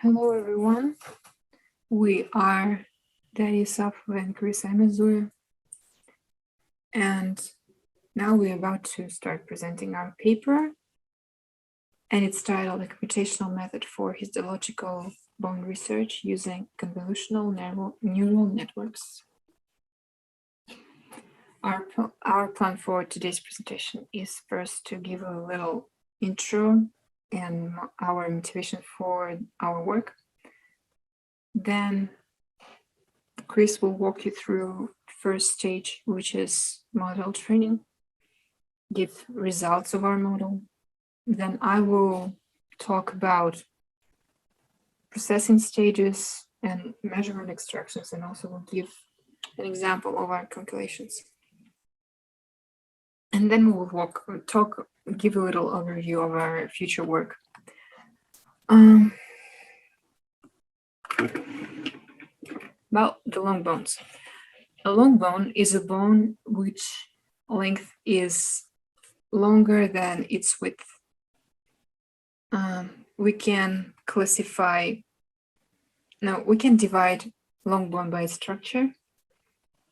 Hello everyone, we are Daria, Yasafova and Emezue, and now we're about to start presenting our paper, and it's titled "A Computational Method for Histological Bone Research Using Convolutional Neural Networks." Our plan for today's presentation is first to give a little intro and our motivation for our work. Then Chris will walk you through first stage, which is model training, give results of our model. Then I will talk about processing stages and measurement extractions, and also will give an example of our calculations. And then we will give a little overview of our future work. About the long bones. A long bone is a bone which length is longer than its width. We can divide long bone by structure,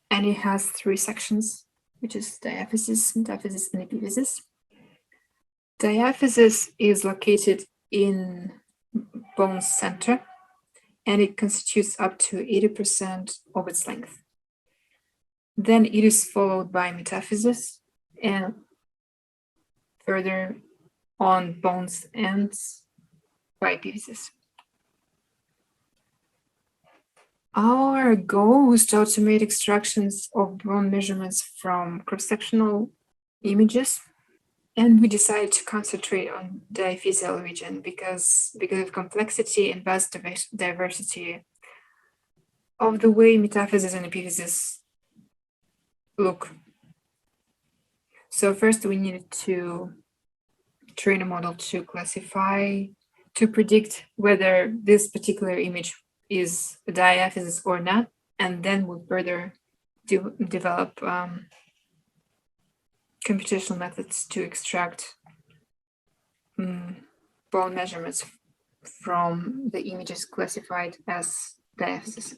and it has three sections, which is diaphysis, metaphysis, and epiphysis. Diaphysis is located in bone's center, and it constitutes up to 80% of its length. Then it is followed by metaphysis, and further on bones ends by epiphysis. Our goal was to automate extractions of bone measurements from cross-sectional images, and we decided to concentrate on the diaphyseal region because of complexity and vast diversity of the way metaphysis and epiphysis look. So first we needed to train a model to predict whether this particular image is a diaphysis or not, and then we'll further develop computational methods to extract bone measurements from the images classified as diaphysis.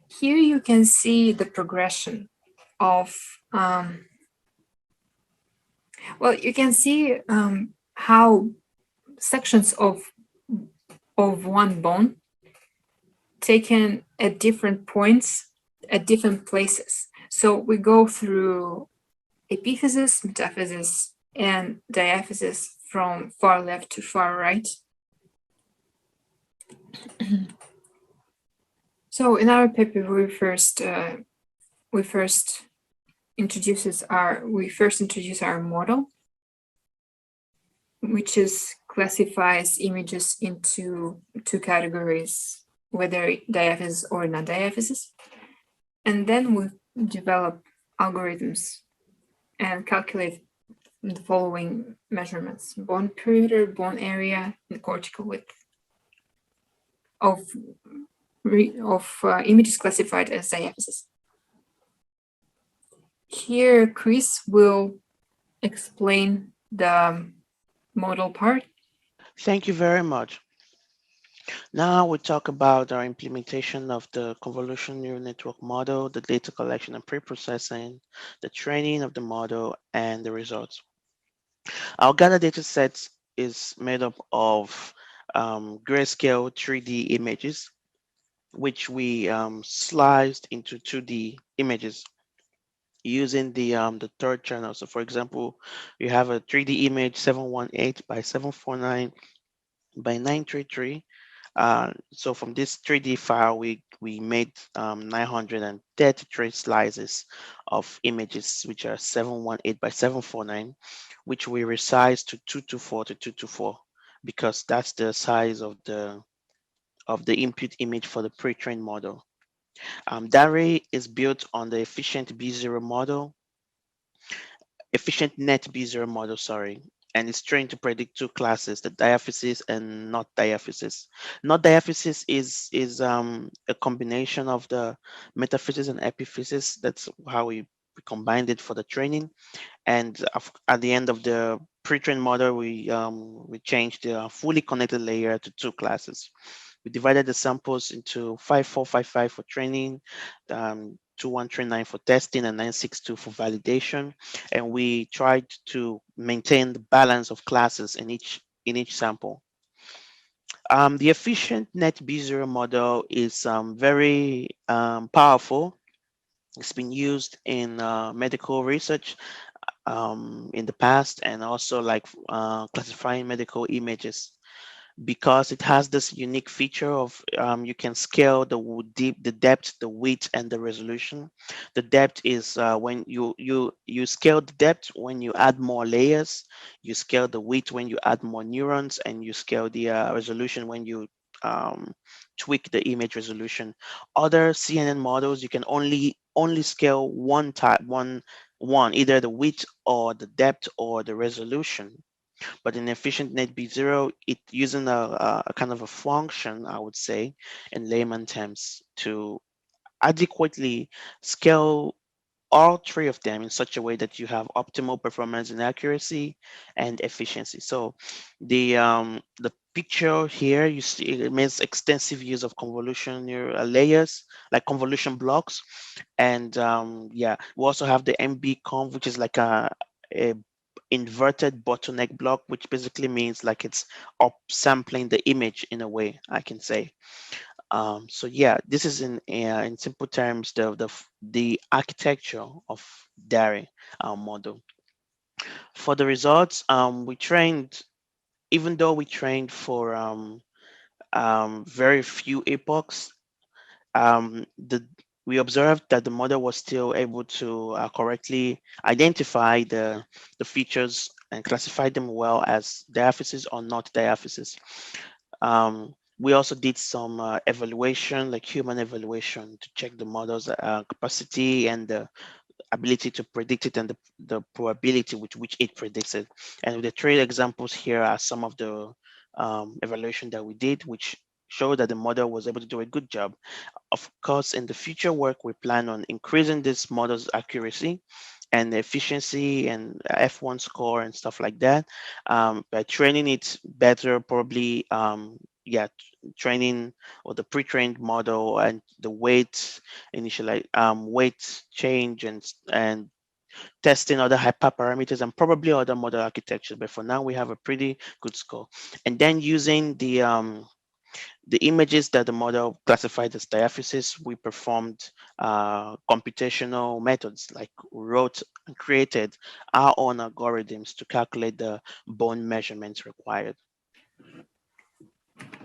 Here you can see the progression of, you can see how sections of one bone taken at different points, at different places. So we go through epiphysis, metaphysis, and diaphysis from far left to far right. So in our paper, we first introduce our model, which classifies images into two categories, whether diaphysis or not diaphysis. And then we develop algorithms and calculate the following measurements: bone perimeter, bone area, and cortical width of images classified as diaphysis. Here, Chris will explain the model part. Thank you very much. Now we talk about our implementation of the convolutional neural network model, the data collection and pre-processing, the training of the model, and the results. Our Ghana data set is made up of grayscale 3D images, which we sliced into 2D images using the third channel. So for example, you have a 3D image 718 by 749 by 933. So from this 3D file, we made 933 slices of images, which are 718 by 749, which we resized to 224 to 224, because that's the size of the input image for the pre-trained model. Daria is built on the efficient B0 model, efficient net B0 model, sorry, and it's trained to predict two classes, the diaphysis and not diaphysis. Not diaphysis is a combination of the metaphysis and epiphysis. That's how we combined it for the training. And at the end of the pre-trained model, we changed the fully connected layer to two classes. We divided the samples into 5455 for training, 2139 for testing, and 962 for validation. And we tried to maintain the balance of classes in each sample. The efficient net B0 model is very powerful. It's been used in medical research in the past, and also like classifying medical images, because it has this unique feature of you can scale the depth, the width, and the resolution. The depth is when you scale the depth when you add more layers. You scale the width when you add more neurons, and you scale the resolution when you um, tweak the image resolution. Other CNN models, you can only scale one type, one either the width or the depth or the resolution. But in efficient NetB0, it using a kind of a function, I would say, in layman terms, to adequately scale all three of them in such a way that you have optimal performance and accuracy and efficiency. So the picture here, you see it makes extensive use of convolution layers, like convolution blocks. And yeah, we also have the MB which is like a inverted bottleneck block, which basically means like it's upsampling the image in a way, I can say. So yeah, this is in simple terms the architecture of Daria model. For the results, we trained, even though we trained for very few epochs, the we observed that the model was still able to correctly identify the features and classify them well as diaphysis or not diaphysis. We also did some evaluation, like human evaluation, to check the model's capacity and the ability to predict it, and the probability with which it predicts it. And the three examples here are some of the evaluation that we did, which showed that the model was able to do a good job. Of course, in the future work, we plan on increasing this model's accuracy and efficiency and F1 score and stuff like that, by training it better, probably, yeah, training or the pre-trained model and the weight initially, weight change and testing other hyperparameters and probably other model architectures. But for now, we have a pretty good score. And then using the images that the model classified as diaphysis, we performed computational methods, like wrote and created our own algorithms to calculate the bone measurements required.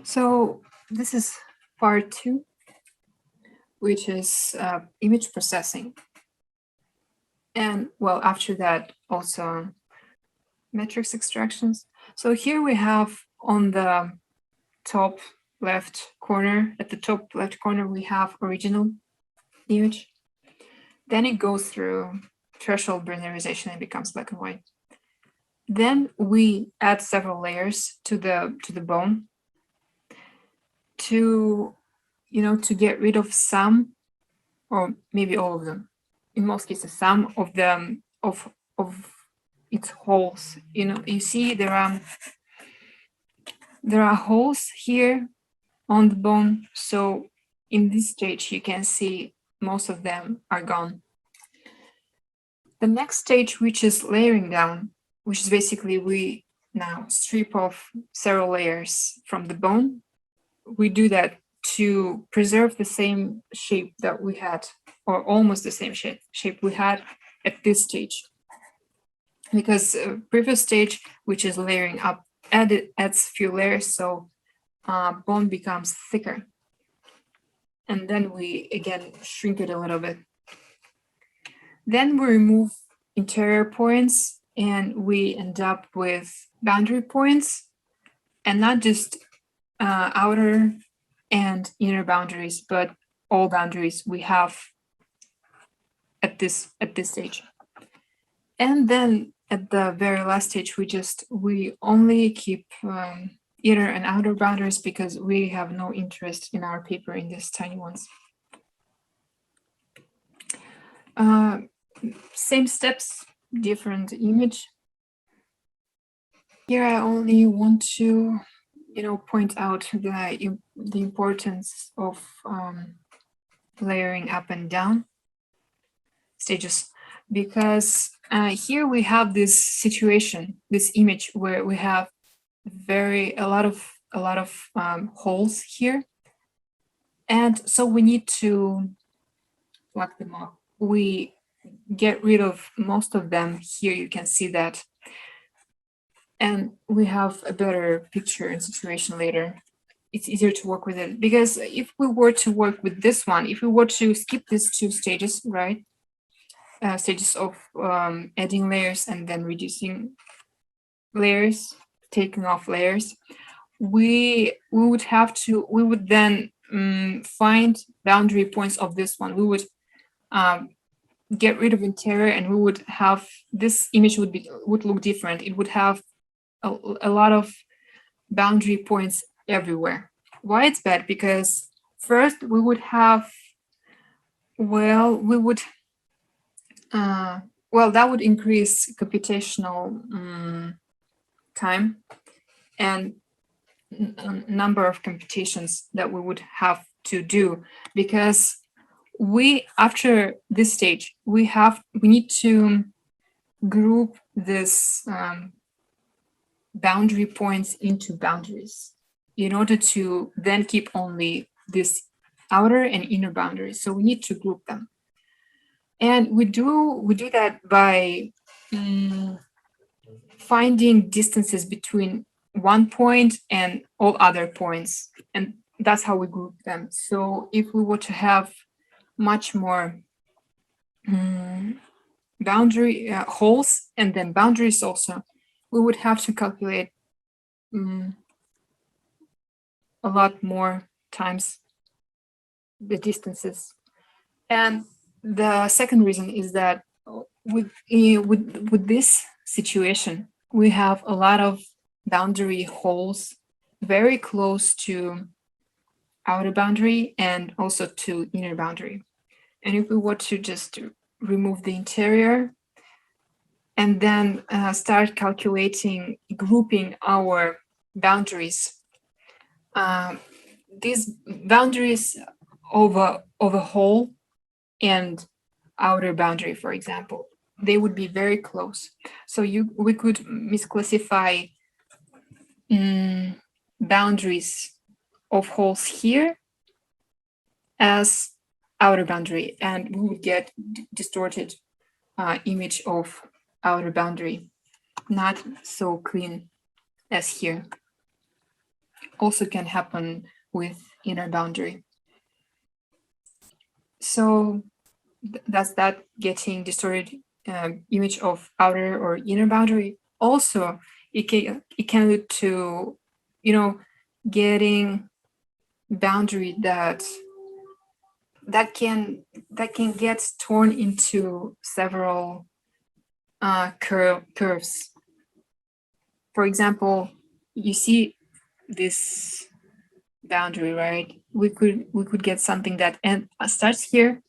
So this is part 2, which is image processing. And well, after that, also metrics extractions. So here we have on the top left corner, at the top left corner, we have original image. Then it goes through threshold binarization and becomes black and white. Then we add several layers to the bone to, to get rid of some, or maybe all of them. In most cases, some of them of its holes. You see there are holes here on the bone. So in this stage, you can see most of them are gone. The next stage, which is layering down, which is basically we now strip off several layers from the bone. We do that to preserve the same shape that we had, or almost the same shape we had at this stage. Because previous stage, which is layering up, adds few layers, so bone becomes thicker. And then we again shrink it a little bit. Then we remove interior points and we end up with boundary points, and not just outer and inner boundaries, but all boundaries we have at this stage. And then at the very last stage, we only keep inner and outer boundaries because we have no interest in our paper in these tiny ones. Same steps, different image. Here I only want to, point out the importance of layering up and down stages, because here we have this situation, this image where we have a lot of holes here, and so we need to plug them up. We get rid of most of them here. You can see that, and we have a better picture and situation later. It's easier to work with it, because if we were to work with this one, if we were to skip these two stages, right? Stages of adding layers and then reducing layers, taking off layers, we would then find boundary points of this one. We would get rid of interior, and we would have this image would look different. It would have a lot of boundary points everywhere. Why it's bad? Because first we would have, we would that would increase computational time and number of computations that we would have to do, because after this stage we need to group this boundary points into boundaries in order to then keep only this outer and inner boundaries. So we need to group them, and we do that by finding distances between one point and all other points, and that's how we group them. So if we were to have much more boundary holes and then boundaries also, we would have to calculate a lot more times the distances. And the second reason is that with this situation, we have a lot of boundary holes very close to outer boundary and also to inner boundary. And if we were to just remove the interior and then start calculating, grouping our boundaries, these boundaries of a hole and outer boundary, for example, they would be very close. So we could misclassify boundaries of holes here as outer boundary, and we would get distorted image of outer boundary, not so clean as here. Also can happen with inner boundary. So that's that getting distorted image of outer or inner boundary. Also, it can lead to, getting boundary that can get torn into several curves. For example, you see this boundary, right? We could get something that starts here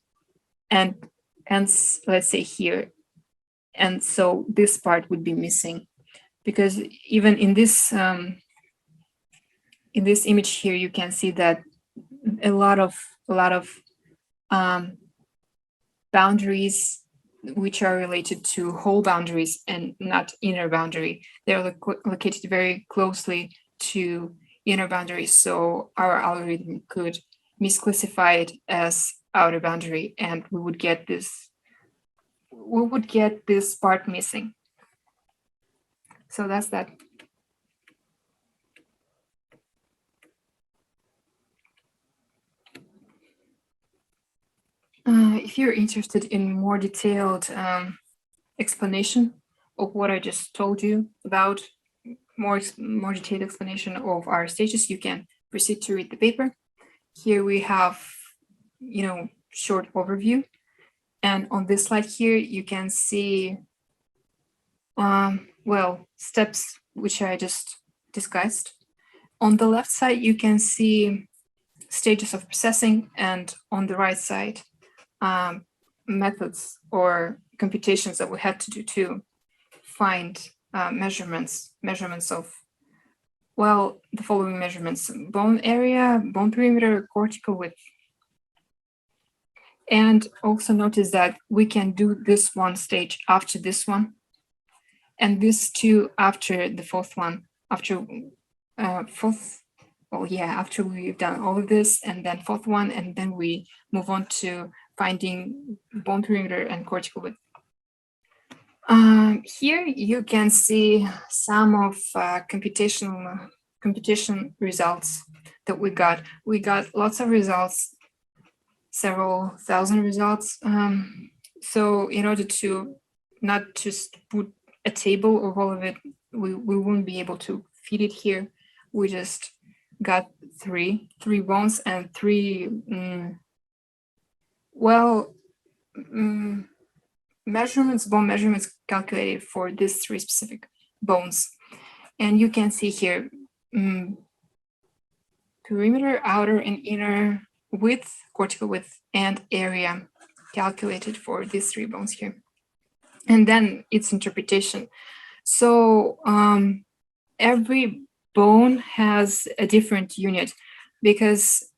and ends, let's say, here, and so this part would be missing, because even in this image here, you can see that a lot of boundaries which are related to hole boundaries and not inner boundary, they're located very closely to inner boundaries, so our algorithm could misclassify it as outer boundary, and we would get this part missing. So that's that. If you're interested in more detailed explanation of what I just told you about, more detailed explanation of our stages, you can proceed to read the paper. Here we have, short overview. And on this slide here, you can see, steps which I just discussed. On the left side, you can see stages of processing, and on the right side, methods or computations that we had to do to find measurements of, well, the following measurements: bone area, bone perimeter, cortical width. And also notice that we can do this one stage after this one, and this two after the fourth one, after after we've done all of this, and then fourth one, and then we move on to finding bone perimeter and cortical width. Here you can see some of computation results that we got. We got lots of results, several thousand results. So in order to not just put a table of all of it, we won't be able to feed it here. We just got three bones and three bone measurements calculated for these three specific bones. And you can see here perimeter, outer and inner width, cortical width, and area calculated for these three bones here. And then its interpretation. So every bone has a different unit, because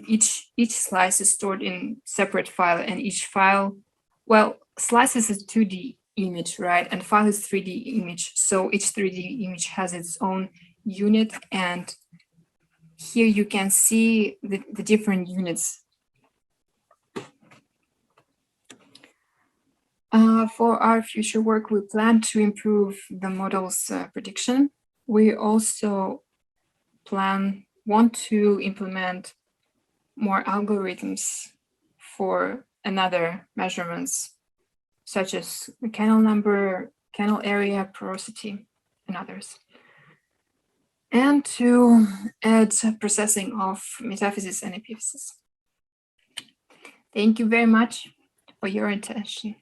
each slice is stored in separate file, and each file, well, slice is a 2D image, right? And file is 3D image. So each 3D image has its own unit, and here you can see the different units. For our future work, we plan to improve the model's prediction. We also want to implement more algorithms for another measurements, such as the canal number, canal area, porosity, and others. And to add processing of metaphysis and epiphysis. Thank you very much for your attention.